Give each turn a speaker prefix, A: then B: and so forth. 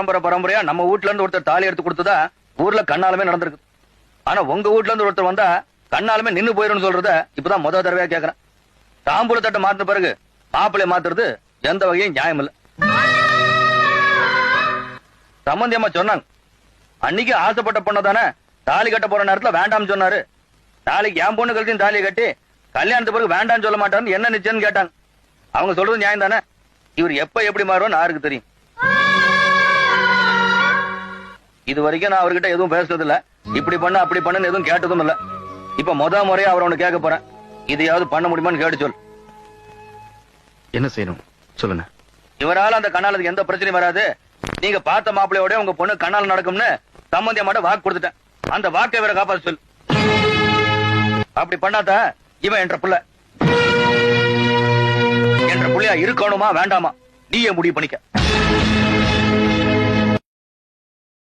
A: பரம்பரையா நம்ம வீட்டுல இருந்து ஒருத்தர் தாலி எடுத்து கொடுத்ததா ஊர்ல கண்ணாலுமே நடந்திருக்கு. ஆனா உங்க வீட்டுல இருந்து ஒருத்தர் வந்தா கண்ணாலுமே நின்னு போயிரும் சொல்றத இப்பதான் முத தடவையா கேக்குறேன். தாம்பூல தட்டை மாத்தின பிறகு மாப்பிள்ளை மாத்துறது எந்த வகையும் நியாயம் இல்ல. சம்பந்தியம்மா சொன்னாங்க, அன்னைக்கு ஆசைப்பட்ட பொண்ணதானே தாலி கட்ட போற நேரத்துல வேண்டாம்னு சொன்னாரு. நாளைக்கு என் பொண்ணு கழிச்சு தாலியை கட்டி கல்யாணத்து பிறகு வேண்டாம்னு சொல்ல மாட்டாருன்னு என்ன நிச்சயம்னு கேட்டாங்க. அவங்க சொல்றது நியாயம் தானே? இவர் எப்ப எப்படி மாறுவோன்னு யாருக்கு தெரியும். இது வரைக்கும் நான் அவர்கிட்ட எதுவும் பேசுறது இல்ல. இப்படி பண்ண அப்படி பண்ணுன்னு எதுவும் கேட்டதும் இல்ல. இப்ப முறையா அவர் ஒண்ணு கேட்க போறேன். இதையாவது பண்ண முடியுமான்னு கேட்டு சொல்.
B: என்ன செய்யணும் சொல்லுங்க.
A: இவரால அந்த கண்ணாலுக்கு எந்த பிரச்சனையும் வராது. நீங்க பார்த்த மாப்பிள்ளையோட உங்க பொண்ணு கண்ணால் நடக்கும்னு சம்பந்தியமாட்ட வாக்கு கொடுத்துட்டேன். அந்த வாக்கை வேற காப்பாற்ற சொல். அப்படி பண்ணாத இவன் என்ற புள்ள என்ற புள்ளையா இருக்கணுமா வேண்டாமா நீயே முடிவு பண்ணிக்க.